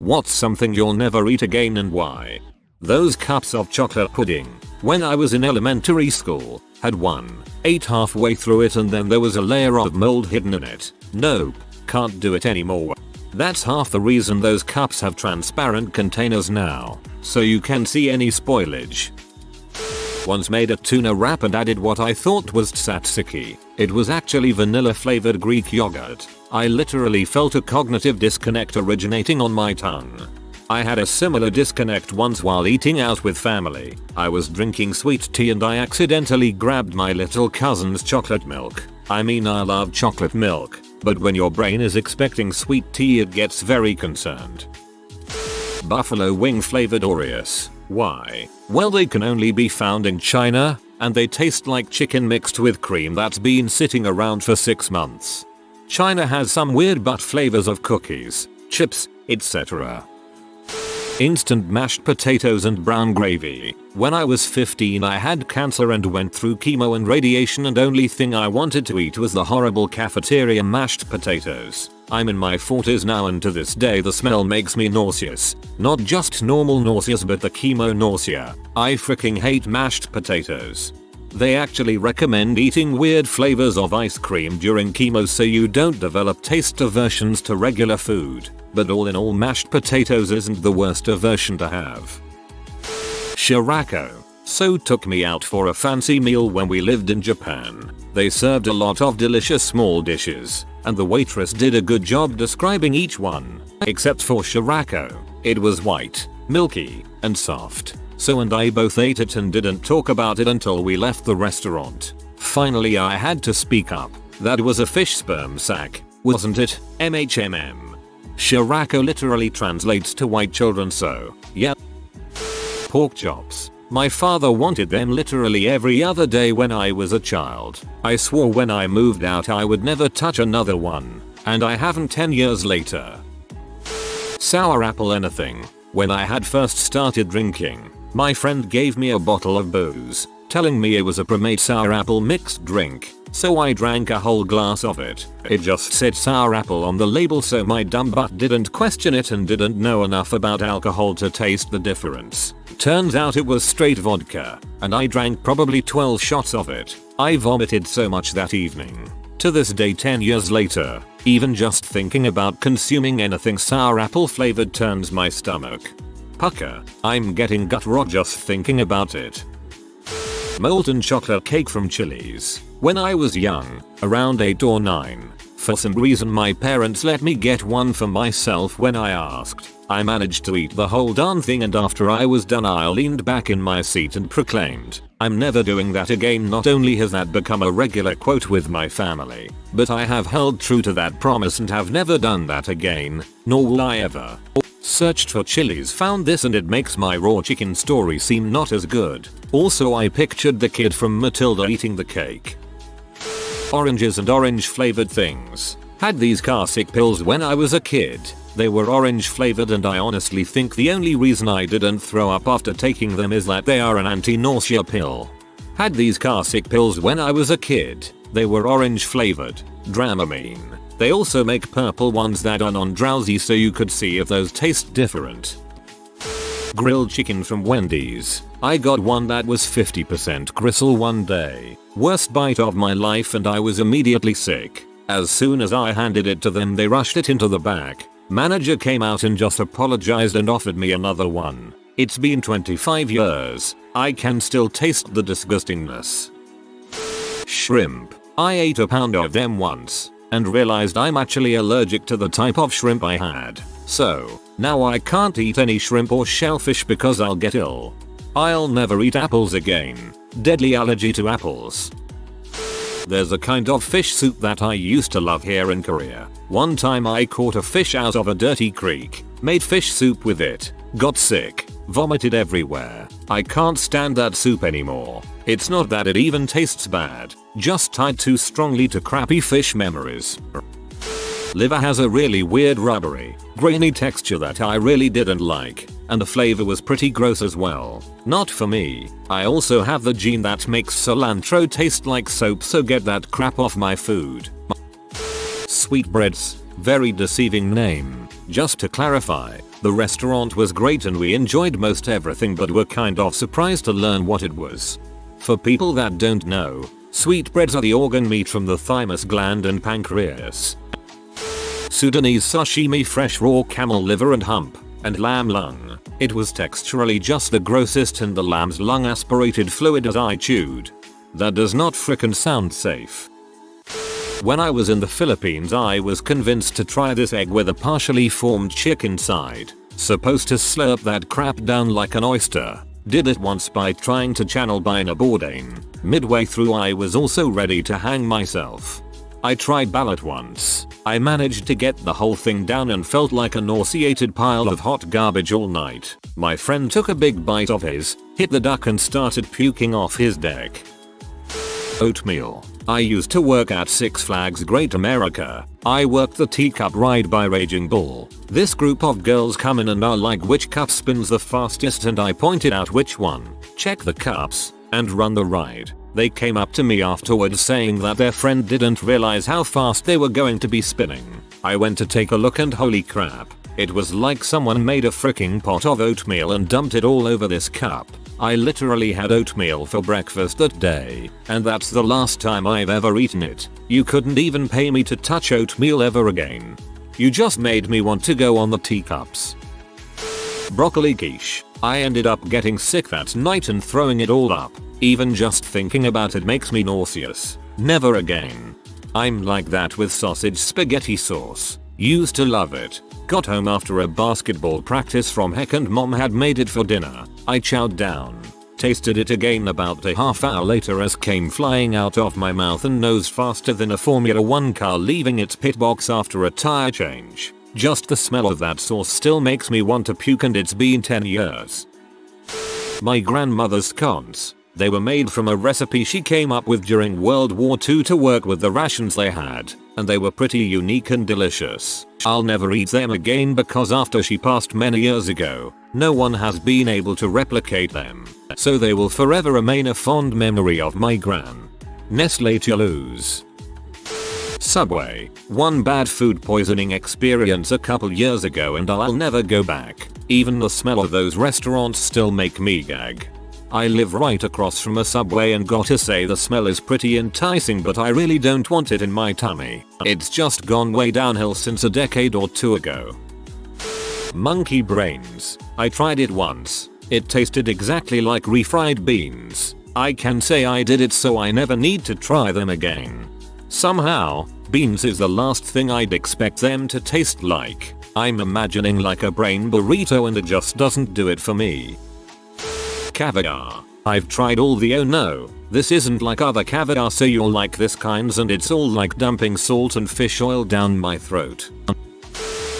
What's something you'll never eat again and why? Those cups of chocolate pudding. When I was in elementary school, had one, ate halfway through it and then there was a layer of mold hidden in it. Nope, can't do it anymore. That's half the reason those cups have transparent containers now, so you can see any spoilage. Once made a tuna wrap and added what I thought was tzatziki. It was actually vanilla flavored Greek yogurt. I literally felt a cognitive disconnect originating on my tongue. I had a similar disconnect once while eating out with family. I was drinking sweet tea and I accidentally grabbed my little cousin's chocolate milk. I mean, I love chocolate milk, but when your brain is expecting sweet tea it gets very concerned. Buffalo wing flavored Oreos. Why? Well, they can only be found in China, and they taste like chicken mixed with cream that's been sitting around for 6 months. China has some weird butt flavors of cookies, chips, etc. Instant mashed potatoes and brown gravy. When I was 15 I had cancer and went through chemo and radiation and only thing I wanted to eat was the horrible cafeteria mashed potatoes. I'm in my 40s now and to this day the smell makes me nauseous. Not just normal nauseous but the chemo nausea. I freaking hate mashed potatoes. They actually recommend eating weird flavors of ice cream during chemo so you don't develop taste aversions to regular food. But all in all, mashed potatoes isn't the worst aversion to have. Shirako. So took me out for a fancy meal when we lived in Japan. They served a lot of delicious small dishes, and the waitress did a good job describing each one. Except for shirako. It was white, milky, and soft. So and I both ate it and didn't talk about it until we left the restaurant. Finally I had to speak up. That was a fish sperm sac, wasn't it? MHMM. Shirako literally translates to white children, so yeah. Pork chops. My father wanted them literally every other day when I was a child. I swore when I moved out I would never touch another one, and I haven't 10 years later. Sour apple anything. When I had first started drinking, my friend gave me a bottle of booze, telling me it was a pre-made sour apple mixed drink. So I drank a whole glass of it. It just said sour apple on the label, so my dumb butt didn't question it and didn't know enough about alcohol to taste the difference. Turns out it was straight vodka, and I drank probably 12 shots of it. I vomited so much that evening. To this day 10 years later, even just thinking about consuming anything sour apple flavored turns my stomach pucker. I'm getting gut rot just thinking about it. Molten chocolate cake from Chili's. When I was young, around 8 or 9, for some reason my parents let me get one for myself when I asked. I managed to eat the whole darn thing and after I was done I leaned back in my seat and proclaimed, "I'm never doing that again." Not only has that become a regular quote with my family, but I have held true to that promise and have never done that again, nor will I ever. Searched for Chili's, found this, and it makes my raw chicken story seem not as good. Also I pictured the kid from Matilda eating the cake. Oranges and orange flavored things. Had these classic pills when I was a kid. They were orange flavored and I honestly think the only reason I didn't throw up after taking them is that they are an anti-nausea pill. Had these classic pills when I was a kid. They were orange flavored. Dramamine. They also make purple ones that are non-drowsy so you could see if those taste different. Grilled chicken from Wendy's. I got one that was 50% gristle one day. Worst bite of my life and I was immediately sick. As soon as I handed it to them they rushed it into the back. Manager came out and just apologized and offered me another one. It's been 25 years. I can still taste the disgustingness. Shrimp. I ate a pound of them once and realized I'm actually allergic to the type of shrimp I had. So, now I can't eat any shrimp or shellfish because I'll get ill. I'll never eat apples again. Deadly allergy to apples. There's a kind of fish soup that I used to love here in Korea. One time I caught a fish out of a dirty creek, made fish soup with it, got sick, vomited everywhere. I can't stand that soup anymore. It's not that it even tastes bad, just tied too strongly to crappy fish memories. Liver has a really weird rubbery, grainy texture that I really didn't like, and the flavor was pretty gross as well. Not for me. I also have the gene that makes cilantro taste like soap, so get that crap off my food. Sweetbreads. Very deceiving name. Just to clarify, the restaurant was great and we enjoyed most everything, but were kind of surprised to learn what it was. For people that don't know, sweetbreads are the organ meat from the thymus gland and pancreas. Sudanese sashimi, fresh raw camel liver and hump, and lamb lung. It was texturally just the grossest, and the lamb's lung aspirated fluid as I chewed. That does not frickin' sound safe. When I was in the Philippines, I was convinced to try this egg with a partially formed chick inside. Supposed to slurp that crap down like an oyster. Did it once by trying to channel Bina Bourdain. Midway through I was also ready to hang myself. I tried ballot once. I managed to get the whole thing down and felt like a nauseated pile of hot garbage all night. My friend took a big bite of his, hit the duck and started puking off his deck. Oatmeal. I used to work at Six Flags Great America. I worked the teacup ride by Raging Bull. This group of girls come in and are like, which cup spins the fastest, and I pointed out which one. Check the cups and run the ride. They came up to me afterwards saying that their friend didn't realize how fast they were going to be spinning. I went to take a look and holy crap. It was like someone made a freaking pot of oatmeal and dumped it all over this cup. I literally had oatmeal for breakfast that day, and that's the last time I've ever eaten it. You couldn't even pay me to touch oatmeal ever again. You just made me want to go on the teacups. Broccoli quiche. I ended up getting sick that night and throwing it all up. Even just thinking about it makes me nauseous. Never again. I'm like that with sausage spaghetti sauce. Used to love it. Got home after a basketball practice from heck and mom had made it for dinner. I chowed down. Tasted it again about a half hour later as came flying out of my mouth and nose faster than a Formula 1 car leaving its pit box after a tire change. Just the smell of that sauce still makes me want to puke, and it's been 10 years. My grandmother's scones. They were made from a recipe she came up with during World War II to work with the rations they had, and they were pretty unique and delicious. I'll never eat them again because after she passed many years ago, no one has been able to replicate them. So they will forever remain a fond memory of my gran. Nestle Toulouse. Subway. One bad food poisoning experience a couple years ago and I'll never go back. Even the smell of those restaurants still make me gag. I live right across from a Subway and gotta say the smell is pretty enticing, but I really don't want it in my tummy. It's just gone way downhill since a decade or two ago. Monkey brains. I tried it once. It tasted exactly like refried beans. I can say I did it so I never need to try them again. Somehow, beans is the last thing I'd expect them to taste like. I'm imagining like a brain burrito and it just doesn't do it for me. Caviar. I've tried all the, oh no, this isn't like other caviar, so you'll like this kinds, and it's all like dumping salt and fish oil down my throat.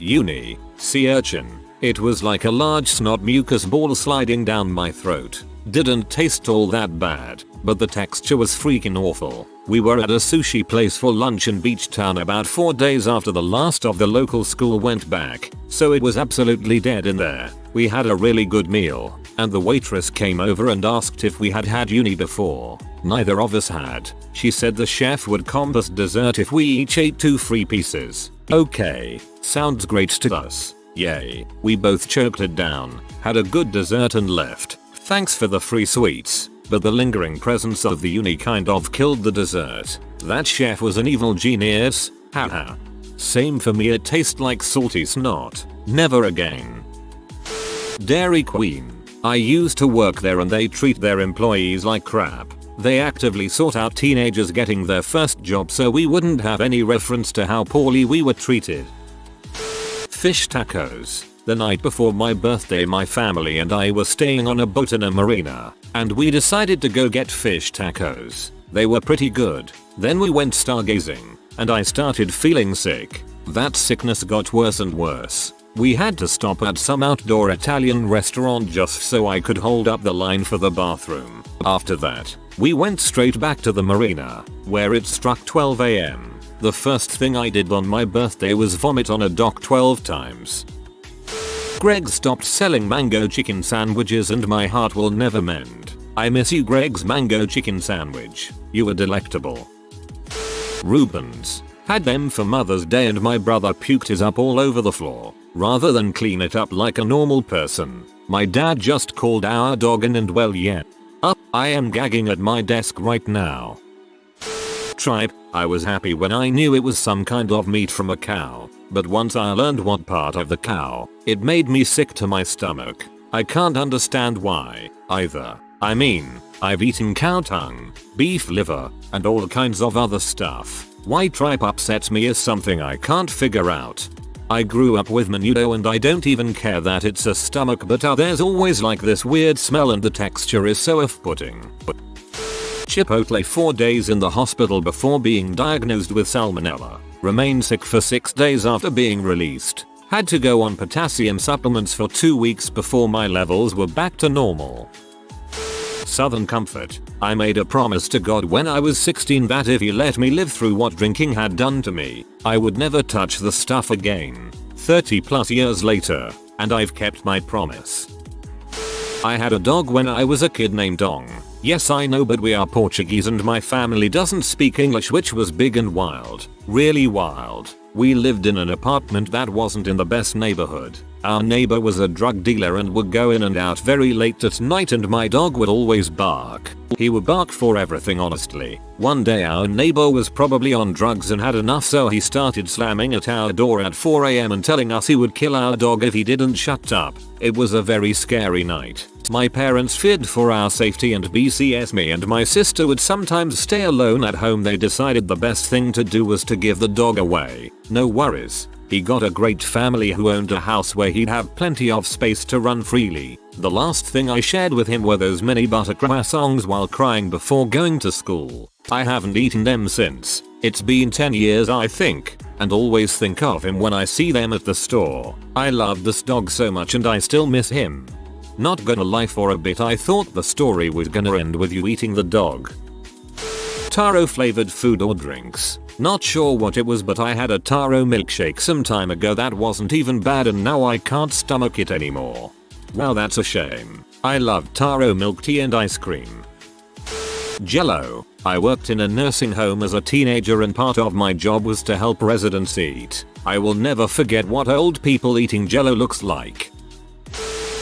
Uni. Sea urchin. It was like a large snot mucus ball sliding down my throat. Didn't taste all that bad, but the texture was freaking awful. We were at a sushi place for lunch in Beach Town about 4 days after the last of the local school went back, so it was absolutely dead in there. We had a really good meal, and the waitress came over and asked if we had had uni before. Neither of us had. She said the chef would comp us dessert if we each ate 2 free pieces. Okay, sounds great to us. Yay. We both choked it down, had a good dessert and left. Thanks for the free sweets, but the lingering presence of the uni kind of killed the dessert. That chef was an evil genius, haha. Same for me, it tastes like salty snot. Never again. Dairy Queen. I used to work there and they treat their employees like crap. They actively sought out teenagers getting their first job so we wouldn't have any reference to how poorly we were treated. Fish tacos. The night before my birthday, my family and I were staying on a boat in a marina, and we decided to go get fish tacos. They were pretty good. Then we went stargazing, and I started feeling sick. That sickness got worse and worse. We had to stop at some outdoor Italian restaurant just so I could hold up the line for the bathroom. After that, we went straight back to the marina, where it struck 12 AM. The first thing I did on my birthday was vomit on a dock 12 times. Greg stopped selling mango chicken sandwiches and my heart will never mend. I miss you, Greg's mango chicken sandwich. You were delectable. Rubens. Had them for Mother's Day and my brother puked his up all over the floor. Rather than clean it up like a normal person, my dad just called our dog in and well yeah. I am gagging at my desk right now. Tripe, I was happy when I knew it was some kind of meat from a cow, but once I learned what part of the cow, it made me sick to my stomach. I can't understand why, either. I mean, I've eaten cow tongue, beef liver, and all kinds of other stuff. Why tripe upsets me is something I can't figure out. I grew up with menudo and I don't even care that it's a stomach, but there's always like this weird smell and the texture is so off-putting. Chipotle 4 days in the hospital before being diagnosed with salmonella. Remained sick for 6 days after being released. Had to go on potassium supplements for 2 weeks before my levels were back to normal. Southern Comfort. I made a promise to God when I was 16 that if he let me live through what drinking had done to me, I would never touch the stuff again. 30 plus years later, and I've kept my promise. I had a dog when I was a kid named Dong. Yes I know, but we are Portuguese and my family doesn't speak English, which was big and wild. Really wild. We lived in an apartment that wasn't in the best neighborhood. Our neighbor was a drug dealer and would go in and out very late at night, and my dog would always bark. He would bark for everything honestly. One day our neighbor was probably on drugs and had enough, so he started slamming at our door at 4 AM and telling us he would kill our dog if he didn't shut up. It was a very scary night. My parents feared for our safety and BCS me and my sister would sometimes stay alone at home. They decided the best thing to do was to give the dog away. No worries. He got a great family who owned a house where he'd have plenty of space to run freely. The last thing I shared with him were those mini butter croissants while crying before going to school. I haven't eaten them since. It's been 10 years I think, and always think of him when I see them at the store. I love this dog so much and I still miss him. Not gonna lie, for a bit I thought the story was gonna end with you eating the dog. Taro flavored food or drinks. Not sure what it was, but I had a taro milkshake some time ago that wasn't even bad and now I can't stomach it anymore. Wow, that's a shame. I love taro milk tea and ice cream. Jello. I worked in a nursing home as a teenager and part of my job was to help residents eat. I will never forget what old people eating jello looks like.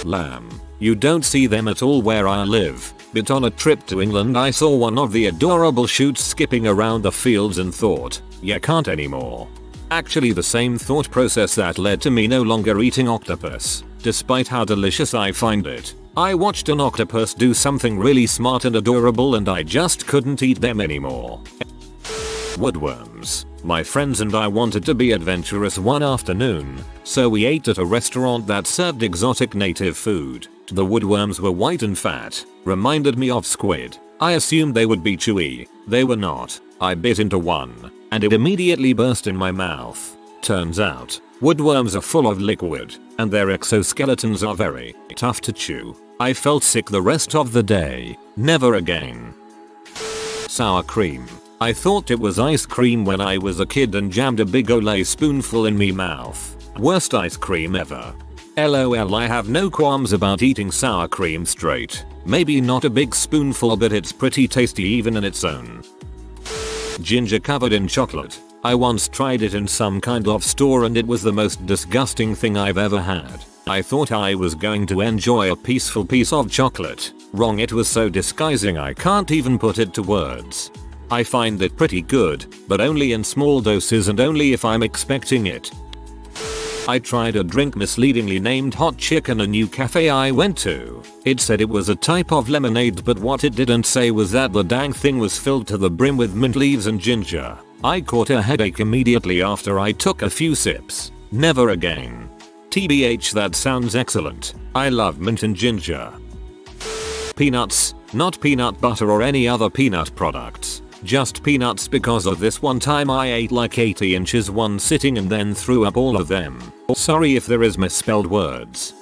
Lamb. You don't see them at all where I live, but on a trip to England I saw one of the adorable shoots skipping around the fields and thought, yeah, can't anymore. Actually the same thought process that led to me no longer eating octopus, despite how delicious I find it. I watched an octopus do something really smart and adorable and I just couldn't eat them anymore. Woodworms. My friends and I wanted to be adventurous one afternoon, so we ate at a restaurant that served exotic native food. The woodworms were white and fat, reminded me of squid. I assumed they would be chewy. They were not. I bit into one, and it immediately burst in my mouth. Turns out, woodworms are full of liquid, and their exoskeletons are very tough to chew. I felt sick the rest of the day. Never again. Sour cream. I thought it was ice cream when I was a kid and jammed a big Olay spoonful in me mouth. Worst ice cream ever. LOL, I have no qualms about eating sour cream straight. Maybe not a big spoonful, but it's pretty tasty even in its own. Ginger covered in chocolate. I once tried it in some kind of store and it was the most disgusting thing I've ever had. I thought I was going to enjoy a peaceful piece of chocolate. Wrong, it was so disgusting I can't even put it to words. I find it pretty good, but only in small doses and only if I'm expecting it. I tried a drink misleadingly named hot chick in a new cafe I went to. It said it was a type of lemonade, but what it didn't say was that the dang thing was filled to the brim with mint leaves and ginger. I caught a headache immediately after I took a few sips. Never again. TBH, that sounds excellent. I love mint and ginger. Peanuts, not peanut butter or any other peanut products. Just peanuts, because of this one time I ate like 80 inches one sitting and then threw up all of them. Sorry if there is misspelled words.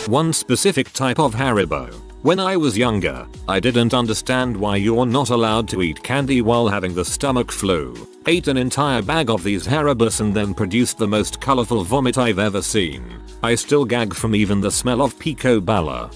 One specific type of Haribo. When I was younger, I didn't understand why you're not allowed to eat candy while having the stomach flu. Ate an entire bag of these Haribos and then produced the most colorful vomit I've ever seen. I still gag from even the smell of pico bala.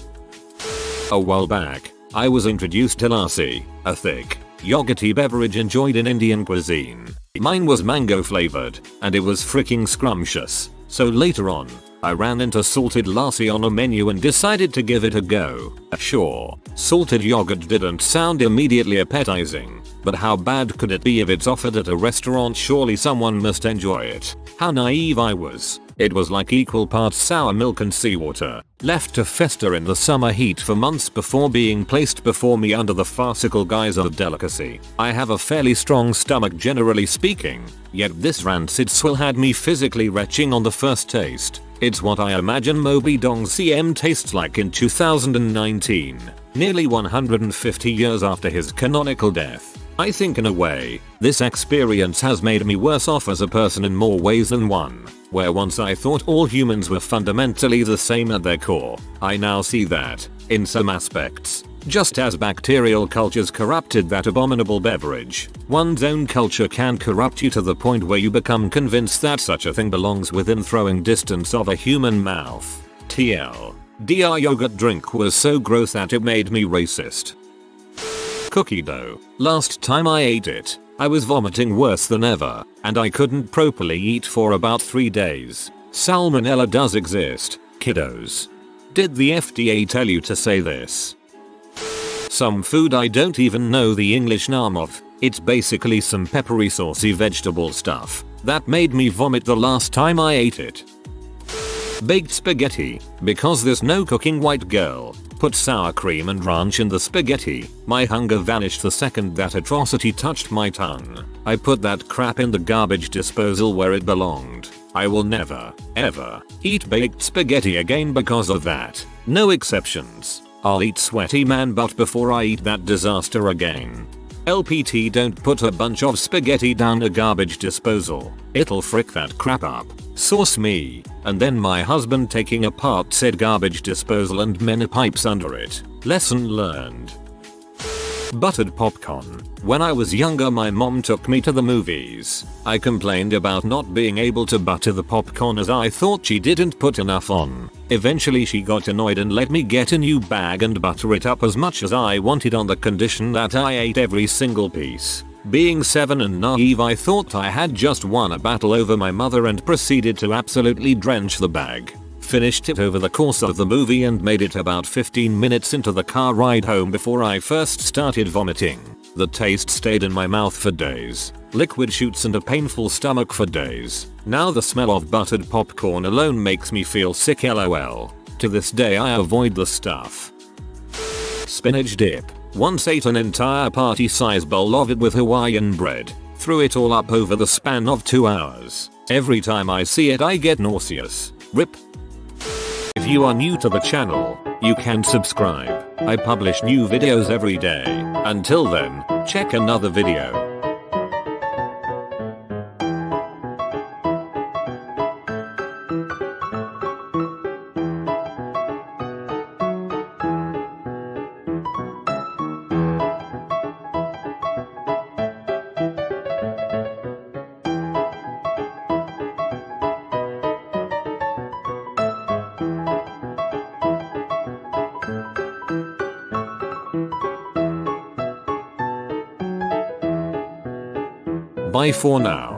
A while back, I was introduced to lassi, a thick, yogurty beverage enjoyed in Indian cuisine. Mine was mango flavored, and it was freaking scrumptious. So later on, I ran into salted lassi on a menu and decided to give it a go. Sure, salted yogurt didn't sound immediately appetizing, but how bad could it be if it's offered at a restaurant? Surely someone must enjoy it. How naive I was. It was like equal parts sour milk and seawater, left to fester in the summer heat for months before being placed before me under the farcical guise of delicacy. I have a fairly strong stomach generally speaking, yet this rancid swill had me physically retching on the first taste. It's what I imagine Moby Dong CM tastes like in 2019, nearly 150 years after his canonical death. I think in a way, this experience has made me worse off as a person in more ways than one. Where once I thought all humans were fundamentally the same at their core, I now see that, in some aspects, just as bacterial cultures corrupted that abominable beverage, one's own culture can corrupt you to the point where you become convinced that such a thing belongs within throwing distance of a human mouth. TL. DR yogurt drink was so gross that it made me racist. Cookie dough. Last time I ate it, I was vomiting worse than ever, and I couldn't properly eat for about 3 days. Salmonella does exist, kiddos. Did the FDA tell you to say this? Some food I don't even know the English name of. It's basically some peppery saucy vegetable stuff that made me vomit the last time I ate it. Baked spaghetti. Because there's no cooking, white girl put sour cream and ranch in the spaghetti. My hunger vanished the second that atrocity touched my tongue. I put that crap in the garbage disposal where it belonged. I will never, ever eat baked spaghetti again because of that. No exceptions. I'll eat sweaty man butt before I eat that disaster again. LPT, don't put a bunch of spaghetti down a garbage disposal. It'll frick that crap up. Sauce me. And then my husband taking apart said garbage disposal and many pipes under it. Lesson learned. Buttered popcorn. When I was younger, my mom took me to the movies. I complained about not being able to butter the popcorn as I thought she didn't put enough on. Eventually she got annoyed and let me get a new bag and butter it up as much as I wanted on the condition that I ate every single piece. Being 7 and naive, I thought I had just won a battle over my mother and proceeded to absolutely drench the bag. Finished it over the course of the movie and made it about 15 minutes into the car ride home before I first started vomiting. The taste stayed in my mouth for days. Liquid shoots and a painful stomach for days. Now the smell of buttered popcorn alone makes me feel sick, lol. To this day I avoid the stuff. Spinach dip. Once ate an entire party-size bowl of it with Hawaiian bread. Threw it all up over the span of 2 hours. Every time I see it I get nauseous. RIP. If you are new to the channel, you can subscribe. I publish new videos every day. Until then, check another video. Bye for now.